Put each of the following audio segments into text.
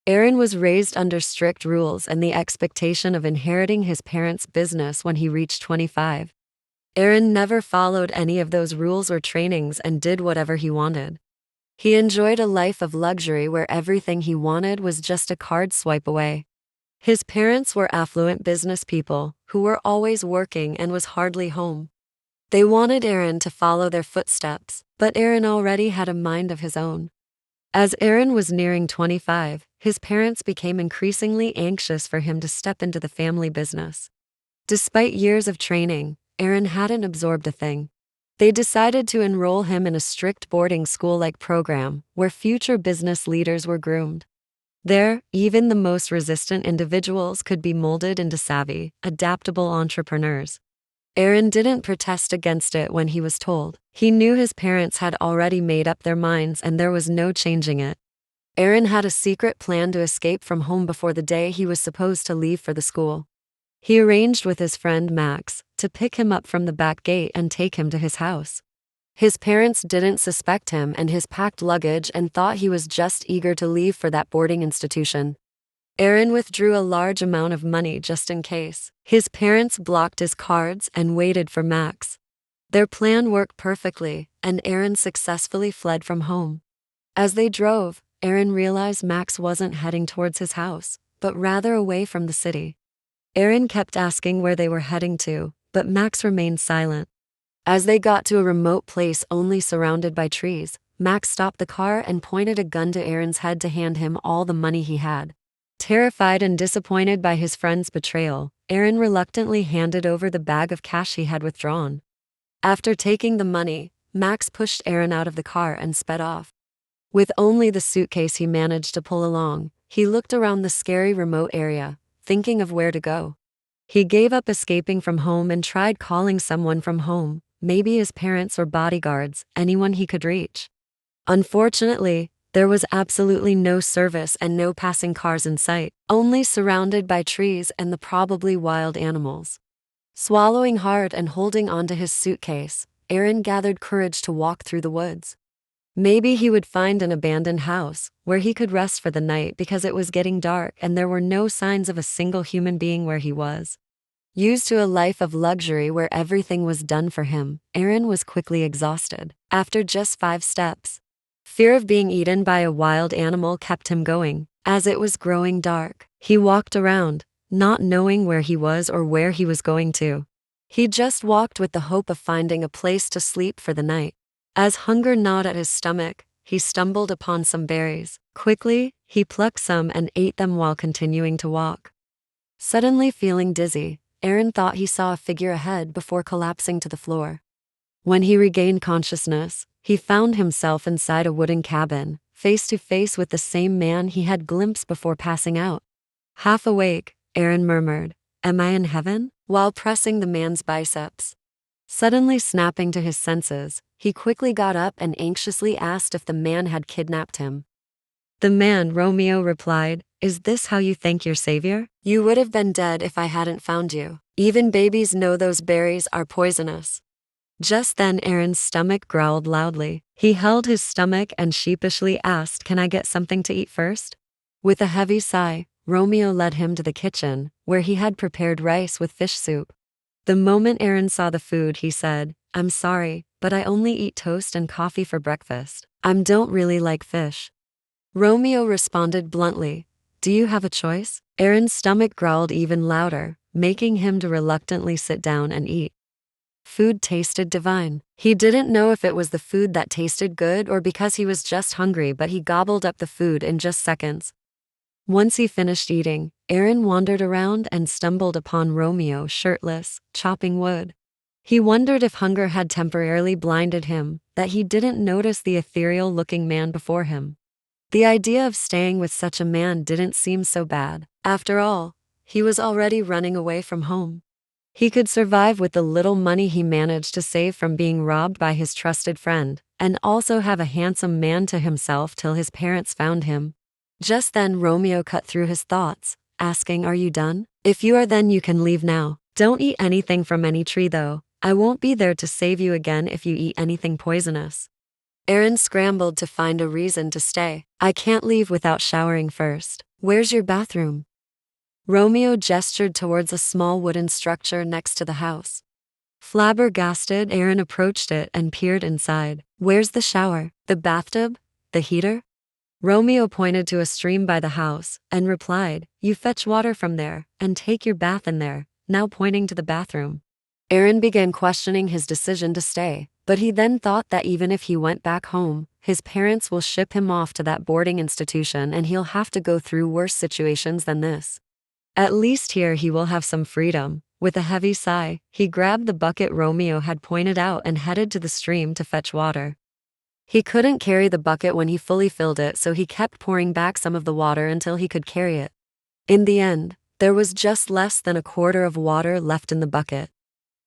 Aaron was raised under strict rules and the expectation of inheriting his parents' business when he reached 25. Aaron never followed any of those rules or trainings and did whatever he wanted. He enjoyed a life of luxury where everything he wanted was just a card swipe away. His parents were affluent business people who were always working and was hardly home. They wanted Aaron to follow their footsteps, but Aaron already had a mind of his own. As Aaron was nearing 25, his parents became increasingly anxious for him to step into the family business. Despite years of training, Aaron hadn't absorbed a thing. They decided to enroll him in a strict boarding school-like program where future business leaders were groomed. There, even the most resistant individuals could be molded into savvy, adaptable entrepreneurs. Aaron didn't protest against it when he was told. He knew his parents had already made up their minds and there was no changing it. Aaron had a secret plan to escape from home before the day he was supposed to leave for the school. He arranged with his friend Max to pick him up from the back gate and take him to his house. His parents didn't suspect him and his packed luggage and thought he was just eager to leave for that boarding institution. Aaron withdrew a large amount of money just in case. His parents blocked his cards and waited for Max. Their plan worked perfectly, and Aaron successfully fled from home. As they drove, Aaron realized Max wasn't heading towards his house, but rather away from the city. Aaron kept asking where they were heading to, but Max remained silent. As they got to a remote place only surrounded by trees, Max stopped the car and pointed a gun to Aaron's head to hand him all the money he had. Terrified and disappointed by his friend's betrayal, Aaron reluctantly handed over the bag of cash he had withdrawn. After taking the money, Max pushed Aaron out of the car and sped off. With only the suitcase he managed to pull along, he looked around the scary remote area, thinking of where to go. He gave up escaping from home and tried calling someone from home, maybe his parents or bodyguards, anyone he could reach. Unfortunately, there was absolutely no service and no passing cars in sight, only surrounded by trees and the probably wild animals. Swallowing hard and holding onto his suitcase, Aaron gathered courage to walk through the woods. Maybe he would find an abandoned house, where he could rest for the night because it was getting dark and there were no signs of a single human being where he was. Used to a life of luxury where everything was done for him, Aaron was quickly exhausted. After just 5 steps, fear of being eaten by a wild animal kept him going. As it was growing dark, he walked around, not knowing where he was or where he was going to. He just walked with the hope of finding a place to sleep for the night. As hunger gnawed at his stomach, he stumbled upon some berries. Quickly, he plucked some and ate them while continuing to walk. Suddenly feeling dizzy, Aaron thought he saw a figure ahead before collapsing to the floor. When he regained consciousness, he found himself inside a wooden cabin, face to face with the same man he had glimpsed before passing out. Half awake, Aaron murmured, "Am I in heaven?" while pressing the man's biceps. Suddenly snapping to his senses, he quickly got up and anxiously asked if the man had kidnapped him. The man, Romeo, replied, "Is this how you thank your savior? You would have been dead if I hadn't found you. Even babies know those berries are poisonous." Just then Aaron's stomach growled loudly. He held his stomach and sheepishly asked, "Can I get something to eat first?" With a heavy sigh, Romeo led him to the kitchen, where he had prepared rice with fish soup. The moment Aaron saw the food, he said, "I'm sorry, but I only eat toast and coffee for breakfast. I don't really like fish." Romeo responded bluntly, "Do you have a choice?" Aaron's stomach growled even louder, making him to reluctantly sit down and eat. Food tasted divine. He didn't know if it was the food that tasted good or because he was just hungry, but he gobbled up the food in just seconds. Once he finished eating, Aaron wandered around and stumbled upon Romeo shirtless, chopping wood. He wondered if hunger had temporarily blinded him, that he didn't notice the ethereal-looking man before him. The idea of staying with such a man didn't seem so bad. After all, he was already running away from home. He could survive with the little money he managed to save from being robbed by his trusted friend, and also have a handsome man to himself till his parents found him. Just then Romeo cut through his thoughts, asking, "Are you done? If you are, then you can leave now. Don't eat anything from any tree though. I won't be there to save you again if you eat anything poisonous." Aaron scrambled to find a reason to stay. "I can't leave without showering first." Where's your bathroom? Romeo gestured towards a small wooden structure next to the house. Flabbergasted, Aaron approached it and peered inside. Where's the shower? The bathtub? The heater? Romeo pointed to a stream by the house and replied, You fetch water from there and take your bath in there, now pointing to the bathroom. Aaron began questioning his decision to stay, but he then thought that even if he went back home, his parents will ship him off to that boarding institution and he'll have to go through worse situations than this. At least here he will have some freedom. With a heavy sigh, he grabbed the bucket Romeo had pointed out and headed to the stream to fetch water. He couldn't carry the bucket when he fully filled it, so he kept pouring back some of the water until he could carry it. In the end, there was just less than a quarter of water left in the bucket.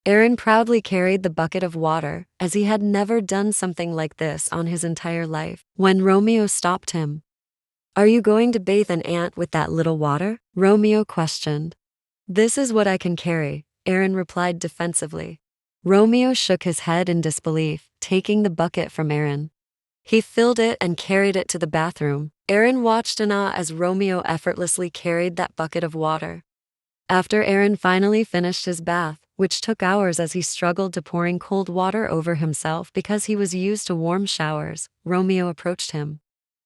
Aaron proudly carried the bucket of water, as he had never done something like this on his entire life. When Romeo stopped him, Are you going to bathe an ant with that little water? Romeo questioned. This is what I can carry, Aaron replied defensively. Romeo shook his head in disbelief, taking the bucket from Aaron. He filled it and carried it to the bathroom. Aaron watched in awe as Romeo effortlessly carried that bucket of water. After Aaron finally finished his bath, which took hours as he struggled to pouring cold water over himself because he was used to warm showers, Romeo approached him.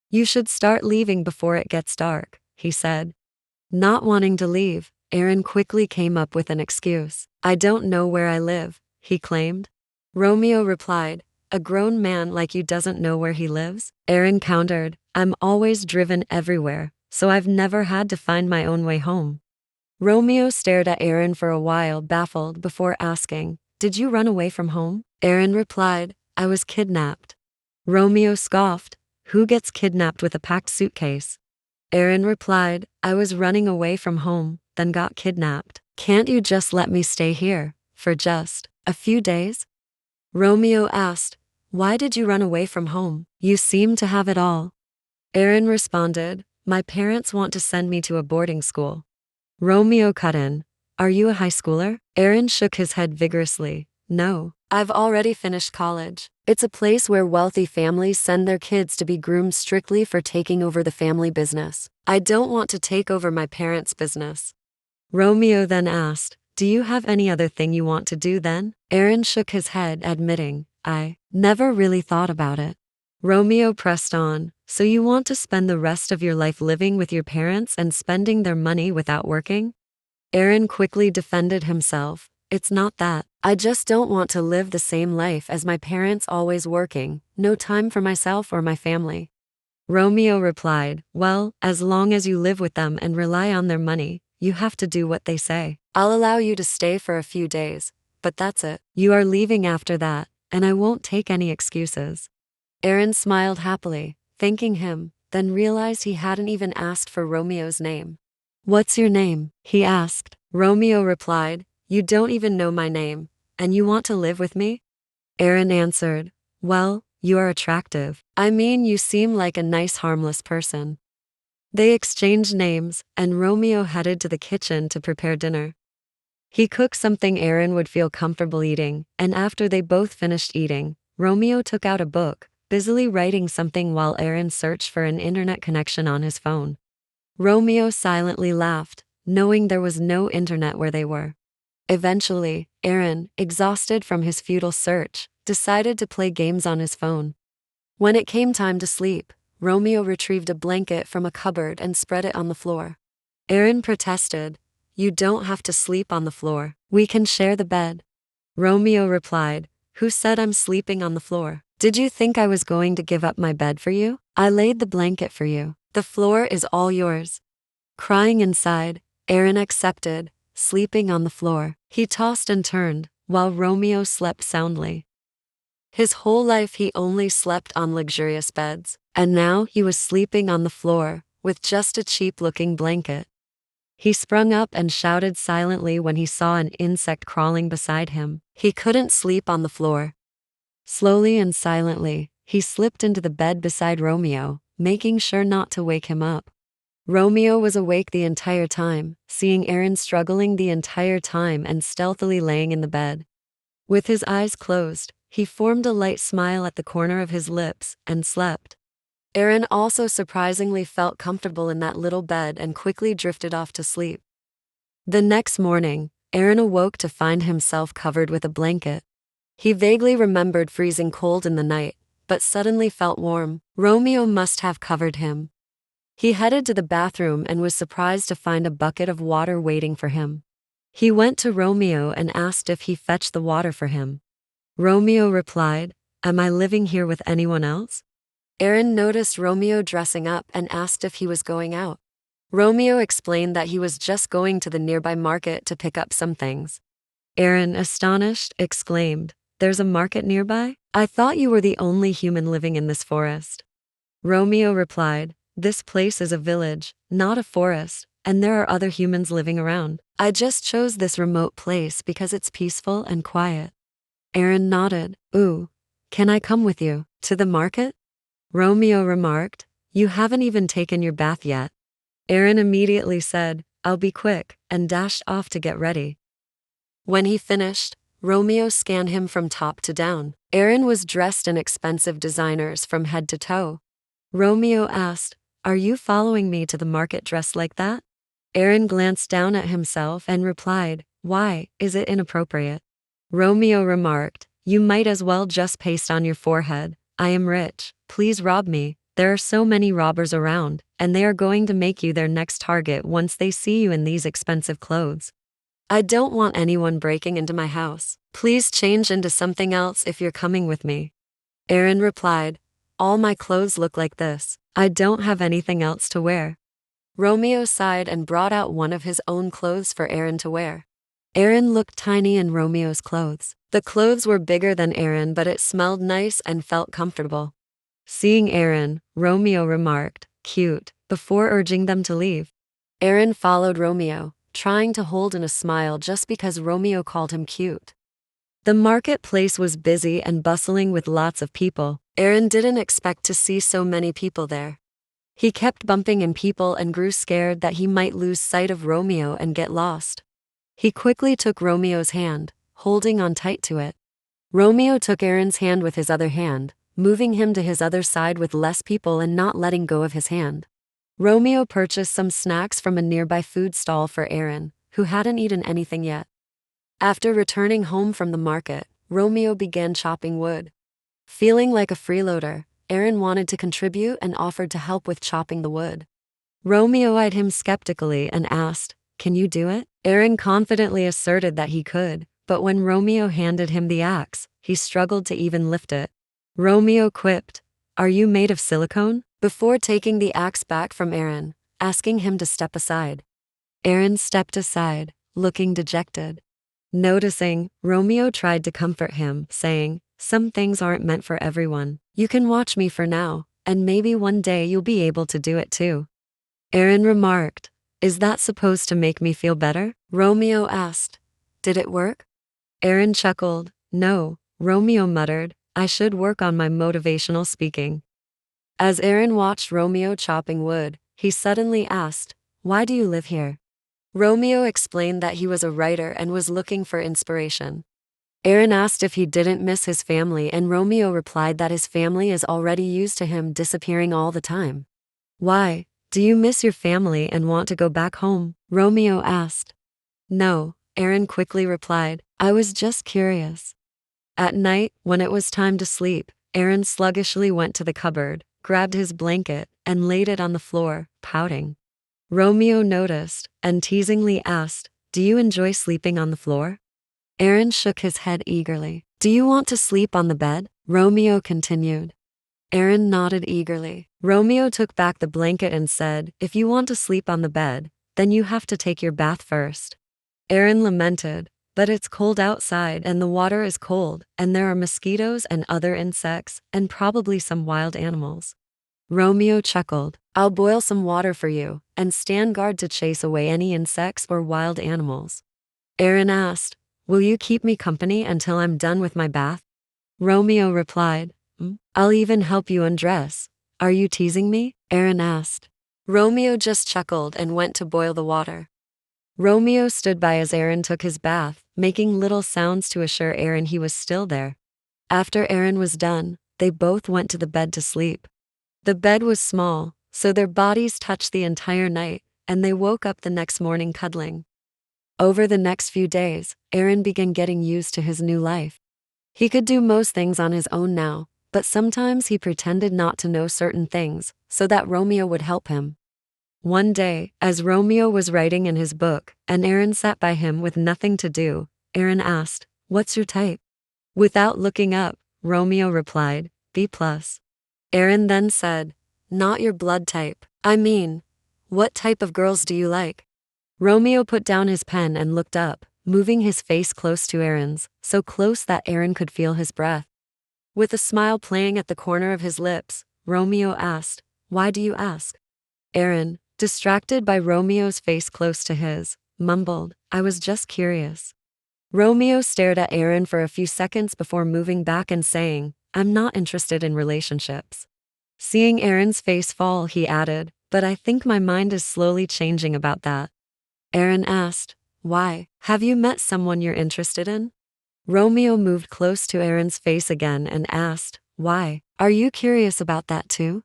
You should start leaving before it gets dark, he said. Not wanting to leave, Aaron quickly came up with an excuse. I don't know where I live, he claimed. Romeo replied, A grown man like you doesn't know where he lives? Aaron countered, I'm always driven everywhere, so I've never had to find my own way home. Romeo stared at Aaron for a while, baffled, before asking, Did you run away from home? Aaron replied, I was kidnapped. Romeo scoffed, Who gets kidnapped with a packed suitcase? Aaron replied, I was running away from home, then got kidnapped. Can't you just let me stay here, for just a few days? Romeo asked, Why did you run away from home? You seem to have it all. Aaron responded, My parents want to send me to a boarding school. Romeo cut in, Are you a high schooler? Aaron shook his head vigorously, No, I've already finished college. It's a place where wealthy families send their kids to be groomed strictly for taking over the family business. I don't want to take over my parents' business. Romeo then asked, Do you have any other thing you want to do then? Aaron shook his head, admitting, I never really thought about it. Romeo pressed on, So you want to spend the rest of your life living with your parents and spending their money without working? Aaron quickly defended himself. It's not that. I just don't want to live the same life as my parents, always working, no time for myself or my family. Romeo replied, Well, as long as you live with them and rely on their money, you have to do what they say. I'll allow you to stay for a few days, but that's it. You are leaving after that, and I won't take any excuses. Aaron smiled happily, thanking him, then realized he hadn't even asked for Romeo's name. What's your name? He asked. Romeo replied, You don't even know my name, and you want to live with me? Aaron answered, Well, you are attractive. I mean, you seem like a nice, harmless person. They exchanged names, and Romeo headed to the kitchen to prepare dinner. He cooked something Aaron would feel comfortable eating, and after they both finished eating, Romeo took out a book, busily writing something while Aaron searched for an internet connection on his phone. Romeo silently laughed, knowing there was no internet where they were. Eventually, Aaron, exhausted from his futile search, decided to play games on his phone. When it came time to sleep, Romeo retrieved a blanket from a cupboard and spread it on the floor. Aaron protested, You don't have to sleep on the floor. We can share the bed. Romeo replied, Who said I'm sleeping on the floor? Did you think I was going to give up my bed for you? I laid the blanket for you. The floor is all yours. Crying inside, Aaron accepted, sleeping on the floor. He tossed and turned, while Romeo slept soundly. His whole life he only slept on luxurious beds, and now he was sleeping on the floor, with just a cheap-looking blanket. He sprung up and shouted silently when he saw an insect crawling beside him. He couldn't sleep on the floor. Slowly and silently, he slipped into the bed beside Romeo, making sure not to wake him up. Romeo was awake the entire time, seeing Aaron struggling the entire time and stealthily laying in the bed. With his eyes closed, he formed a light smile at the corner of his lips and slept. Aaron also surprisingly felt comfortable in that little bed and quickly drifted off to sleep. The next morning, Aaron awoke to find himself covered with a blanket. He vaguely remembered freezing cold in the night, but suddenly felt warm. Romeo must have covered him. He headed to the bathroom and was surprised to find a bucket of water waiting for him. He went to Romeo and asked if he fetched the water for him. Romeo replied, "Am I living here with anyone else?" Aaron noticed Romeo dressing up and asked if he was going out. Romeo explained that he was just going to the nearby market to pick up some things. Aaron, astonished, exclaimed, "There's a market nearby? I thought you were the only human living in this forest." Romeo replied, "This place is a village, not a forest, and there are other humans living around. I just chose this remote place because it's peaceful and quiet." Aaron nodded. "Ooh, can I come with you to the market?" Romeo remarked, "You haven't even taken your bath yet." Aaron immediately said, "I'll be quick," and dashed off to get ready. When he finished, Romeo scanned him from top to down. Aaron was dressed in expensive designers from head to toe. Romeo asked, "Are you following me to the market dressed like that?" Aaron glanced down at himself and replied, "Why, is it inappropriate?" Romeo remarked, "You might as well just paste on your forehead, 'I am rich, please rob me.' There are so many robbers around, and they are going to make you their next target once they see you in these expensive clothes. I don't want anyone breaking into my house. Please change into something else if you're coming with me." Aaron replied, "All my clothes look like this. I don't have anything else to wear." Romeo sighed and brought out one of his own clothes for Aaron to wear. Aaron looked tiny in Romeo's clothes. The clothes were bigger than Aaron, but it smelled nice and felt comfortable. Seeing Aaron, Romeo remarked, "Cute," before urging them to leave. Aaron followed Romeo, trying to hold in a smile just because Romeo called him cute. The marketplace was busy and bustling with lots of people. Aaron didn't expect to see so many people there. He kept bumping into people and grew scared that he might lose sight of Romeo and get lost. He quickly took Romeo's hand, holding on tight to it. Romeo took Aaron's hand with his other hand, moving him to his other side with less people and not letting go of his hand. Romeo purchased some snacks from a nearby food stall for Aaron, who hadn't eaten anything yet. After returning home from the market, Romeo began chopping wood. Feeling like a freeloader, Aaron wanted to contribute and offered to help with chopping the wood. Romeo eyed him skeptically and asked, "Can you do it?" Aaron confidently asserted that he could, but when Romeo handed him the axe, he struggled to even lift it. Romeo quipped, "Are you made of silicone?" before taking the axe back from Aaron, asking him to step aside. Aaron stepped aside, looking dejected. Noticing, Romeo tried to comfort him, saying, "Some things aren't meant for everyone. You can watch me for now, and maybe one day you'll be able to do it too." Aaron remarked, "Is that supposed to make me feel better?" Romeo asked, "Did it work?" Aaron chuckled, "No," Romeo muttered, "I should work on my motivational speaking." As Aaron watched Romeo chopping wood, he suddenly asked, "Why do you live here?" Romeo explained that he was a writer and was looking for inspiration. Aaron asked if he didn't miss his family, and Romeo replied that his family is already used to him disappearing all the time. "Why, do you miss your family and want to go back home?" Romeo asked. "No," Aaron quickly replied, "I was just curious." At night, when it was time to sleep, Aaron sluggishly went to the cupboard, grabbed his blanket, and laid it on the floor, pouting. Romeo noticed, and teasingly asked, "Do you enjoy sleeping on the floor?" Aaron shook his head eagerly. "Do you want to sleep on the bed?" Romeo continued. Aaron nodded eagerly. Romeo took back the blanket and said, "If you want to sleep on the bed, then you have to take your bath first." Aaron lamented, "But it's cold outside and the water is cold, and there are mosquitoes and other insects, and probably some wild animals." Romeo chuckled, "I'll boil some water for you, and stand guard to chase away any insects or wild animals." Aaron asked, "Will you keep me company until I'm done with my bath?" Romeo replied, "I'll even help you undress." "Are you teasing me?" Aaron asked. Romeo just chuckled and went to boil the water. Romeo stood by as Aaron took his bath, making little sounds to assure Aaron he was still there. After Aaron was done, they both went to the bed to sleep. The bed was small, so their bodies touched the entire night, and they woke up the next morning cuddling. Over the next few days, Aaron began getting used to his new life. He could do most things on his own now, but sometimes he pretended not to know certain things so that Romeo would help him. One day, as Romeo was writing in his book and Aaron sat by him with nothing to do, Aaron asked, "What's your type?" Without looking up, Romeo replied, "B+." Aaron then said, "Not your blood type. I mean, what type of girls do you like?" Romeo put down his pen and looked up, moving his face close to Aaron's, so close that Aaron could feel his breath. With a smile playing at the corner of his lips, Romeo asked, "Why do you ask?" Aaron, distracted by Romeo's face close to his, mumbled, "I was just curious." Romeo stared at Aaron for a few seconds before moving back and saying, "I'm not interested in relationships." Seeing Aaron's face fall, he added, "But I think my mind is slowly changing about that." Aaron asked, "Why? Have you met someone you're interested in?" Romeo moved close to Aaron's face again and asked, "Why? Are you curious about that too?"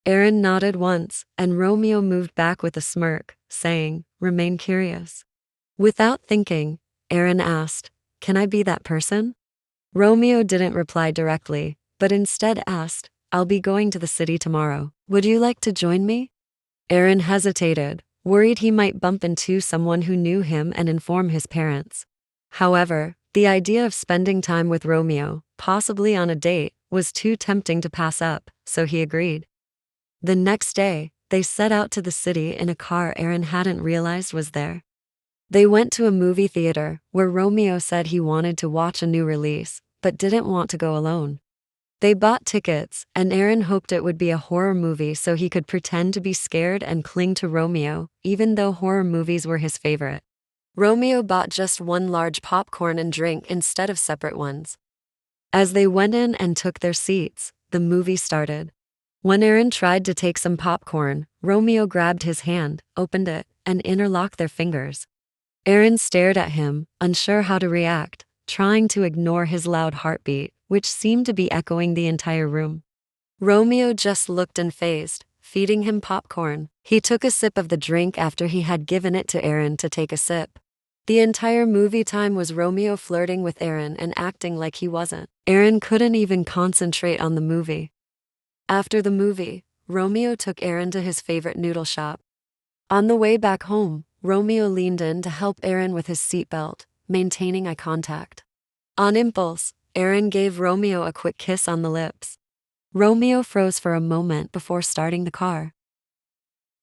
Aaron nodded once, and Romeo moved back with a smirk, saying, "Remain curious." Without thinking, Aaron asked, "Can I be that person?" Romeo didn't reply directly, but instead asked, "I'll be going to the city tomorrow. Would you like to join me?" Aaron hesitated, worried he might bump into someone who knew him and inform his parents. However, the idea of spending time with Romeo, possibly on a date, was too tempting to pass up, so he agreed. The next day, they set out to the city in a car Aaron hadn't realized was there. They went to a movie theater, where Romeo said he wanted to watch a new release, but didn't want to go alone. They bought tickets, and Aaron hoped it would be a horror movie so he could pretend to be scared and cling to Romeo, even though horror movies were his favorite. Romeo bought just one large popcorn and drink instead of separate ones. As they went in and took their seats, the movie started. When Aaron tried to take some popcorn, Romeo grabbed his hand, opened it, and interlocked their fingers. Aaron stared at him, unsure how to react, trying to ignore his loud heartbeat, which seemed to be echoing the entire room. Romeo just looked unfazed, feeding him popcorn. He took a sip of the drink after he had given it to Aaron to take a sip. The entire movie time was Romeo flirting with Aaron and acting like he wasn't. Aaron couldn't even concentrate on the movie. After the movie, Romeo took Aaron to his favorite noodle shop. On the way back home, Romeo leaned in to help Aaron with his seatbelt, maintaining eye contact. On impulse, Aaron gave Romeo a quick kiss on the lips. Romeo froze for a moment before starting the car.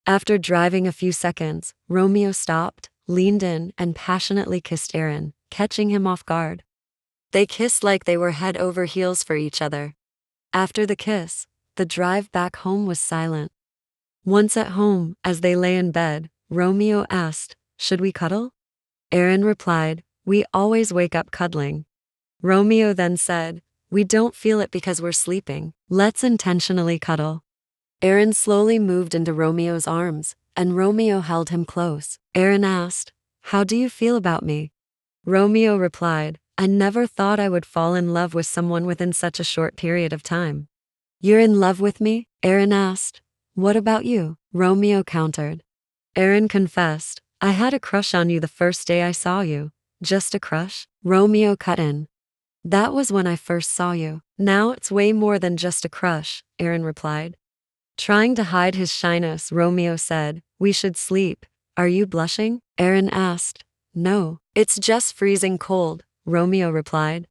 After driving a few seconds, Romeo stopped, leaned in, and passionately kissed Aaron, catching him off guard. They kissed like they were head over heels for each other. After the kiss, the drive back home was silent. Once at home, as they lay in bed, Romeo asked, "Should we cuddle?" Aaron replied, "We always wake up cuddling." Romeo then said, "We don't feel it because we're sleeping. Let's intentionally cuddle." Aaron slowly moved into Romeo's arms, and Romeo held him close. Aaron asked, "How do you feel about me?" Romeo replied, "I never thought I would fall in love with someone within such a short period of time." "You're in love with me?" Aaron asked. "What about you?" Romeo countered. Aaron confessed, "I had a crush on you the first day I saw you." "Just a crush?" Romeo cut in. "That was when I first saw you. Now it's way more than just a crush," Aaron replied. Trying to hide his shyness, Romeo said, "We should sleep. Are you blushing?" Aaron asked. "No, it's just freezing cold," Romeo replied.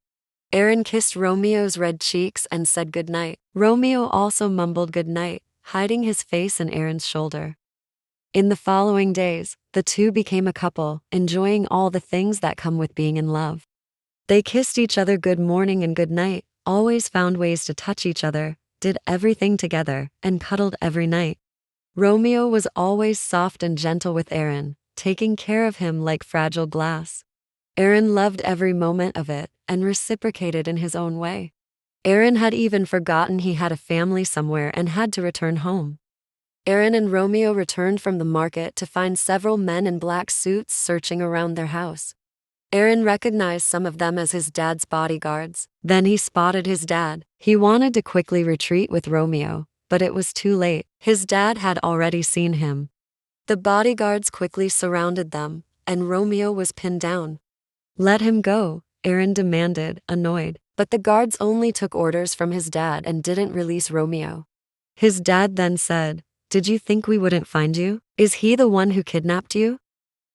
Aaron kissed Romeo's red cheeks and said goodnight. Romeo also mumbled goodnight, hiding his face in Aaron's shoulder. In the following days, the two became a couple, enjoying all the things that come with being in love. They kissed each other good morning and good night, always found ways to touch each other, did everything together, and cuddled every night. Romeo was always soft and gentle with Aaron, taking care of him like fragile glass. Aaron loved every moment of it and reciprocated in his own way. Aaron had even forgotten he had a family somewhere and had to return home. Aaron and Romeo returned from the market to find several men in black suits searching around their house. Aaron recognized some of them as his dad's bodyguards. Then he spotted his dad. He wanted to quickly retreat with Romeo, but it was too late. His dad had already seen him. The bodyguards quickly surrounded them, and Romeo was pinned down. "Let him go," Aaron demanded, annoyed. But the guards only took orders from his dad and didn't release Romeo. His dad then said, "Did you think we wouldn't find you? Is he the one who kidnapped you?"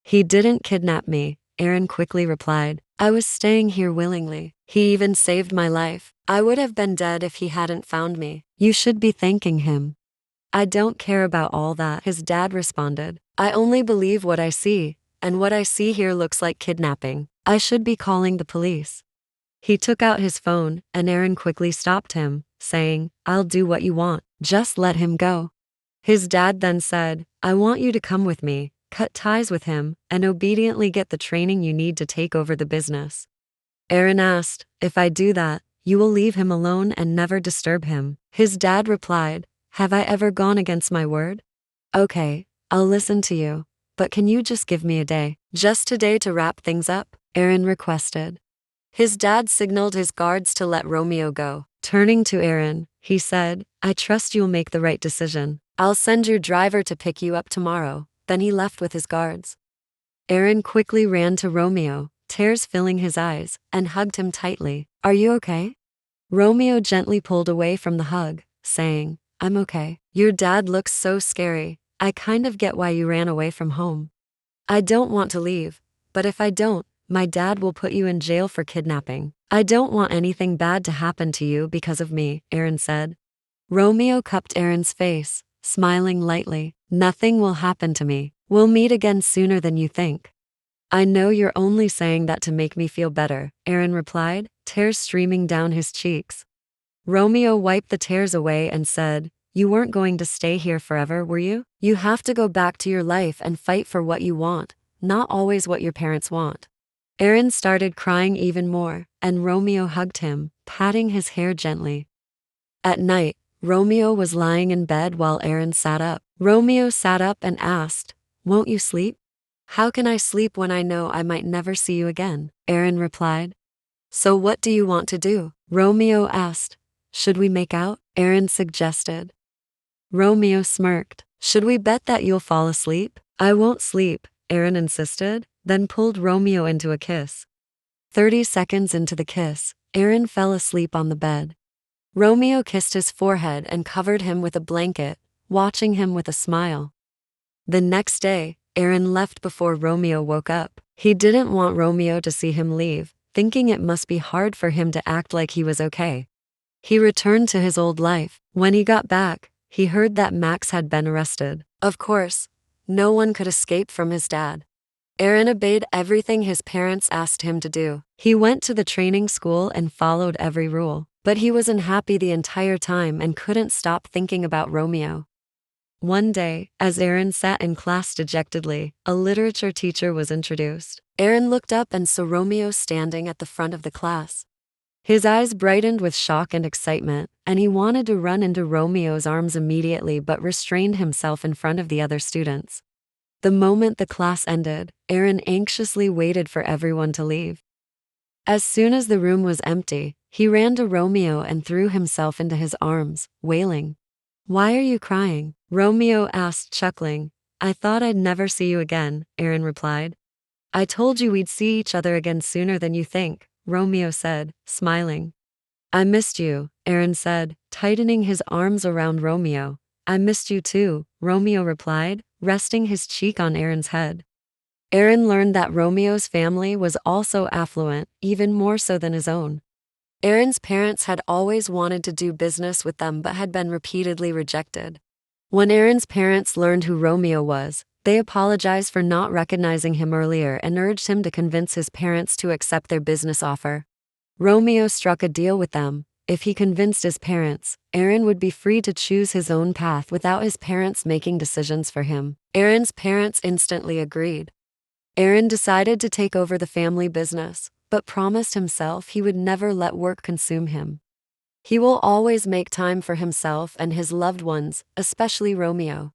"He didn't kidnap me," Aaron quickly replied. "I was staying here willingly. He even saved my life. I would have been dead if he hadn't found me. You should be thanking him." "I don't care about all that," his dad responded. "I only believe what I see, and what I see here looks like kidnapping. I should be calling the police." He took out his phone, and Aaron quickly stopped him, saying, "I'll do what you want. Just let him go." His dad then said, "I want you to come with me, cut ties with him, and obediently get the training you need to take over the business." Aaron asked, "If I do that, you will leave him alone and never disturb him?" His dad replied, "Have I ever gone against my word? Okay, I'll listen to you, but can you just give me a day? Just today to wrap things up?" Aaron requested. His dad signaled his guards to let Romeo go. Turning to Aaron, he said, "I trust you'll make the right decision. I'll send your driver to pick you up tomorrow." Then he left with his guards. Aaron quickly ran to Romeo, tears filling his eyes, and hugged him tightly. "Are you okay?" Romeo gently pulled away from the hug, saying, "I'm okay. Your dad looks so scary. I kind of get why you ran away from home. I don't want to leave, but if I don't, my dad will put you in jail for kidnapping. I don't want anything bad to happen to you because of me," Aaron said. Romeo cupped Aaron's face, smiling lightly. "Nothing will happen to me. We'll meet again sooner than you think." "I know you're only saying that to make me feel better," Aaron replied, tears streaming down his cheeks. Romeo wiped the tears away and said, "You weren't going to stay here forever, were you? You have to go back to your life and fight for what you want, not always what your parents want." Aaron started crying even more, and Romeo hugged him, patting his hair gently. At night, Romeo was lying in bed while Aaron sat up. Romeo sat up and asked, "Won't you sleep?" "How can I sleep when I know I might never see you again?" Aaron replied. "So what do you want to do?" Romeo asked. "Should we make out?" Aaron suggested. Romeo smirked. "Should we bet that you'll fall asleep?" "I won't sleep," Aaron insisted, then pulled Romeo into a kiss. 30 seconds into the kiss, Aaron fell asleep on the bed. Romeo kissed his forehead and covered him with a blanket, watching him with a smile. The next day, Aaron left before Romeo woke up. He didn't want Romeo to see him leave, thinking it must be hard for him to act like he was okay. He returned to his old life. When he got back, he heard that Max had been arrested. Of course, no one could escape from his dad. Aaron obeyed everything his parents asked him to do. He went to the training school and followed every rule, but he was unhappy the entire time and couldn't stop thinking about Romeo. One day, as Aaron sat in class dejectedly, a literature teacher was introduced. Aaron looked up and saw Romeo standing at the front of the class. His eyes brightened with shock and excitement, and he wanted to run into Romeo's arms immediately but restrained himself in front of the other students. The moment the class ended, Aaron anxiously waited for everyone to leave. As soon as the room was empty, he ran to Romeo and threw himself into his arms, wailing. "Why are you crying?" Romeo asked, chuckling. "I thought I'd never see you again," Aaron replied. "I told you we'd see each other again sooner than you think," Romeo said, smiling. "I missed you," Aaron said, tightening his arms around Romeo. "I missed you too," Romeo replied, resting his cheek on Aaron's head. Aaron learned that Romeo's family was also affluent, even more so than his own. Aaron's parents had always wanted to do business with them but had been repeatedly rejected. When Aaron's parents learned who Romeo was, they apologized for not recognizing him earlier and urged him to convince his parents to accept their business offer. Romeo struck a deal with them. If he convinced his parents, Aaron would be free to choose his own path without his parents making decisions for him. Aaron's parents instantly agreed. Aaron decided to take over the family business, but promised himself he would never let work consume him. He will always make time for himself and his loved ones, especially Romeo.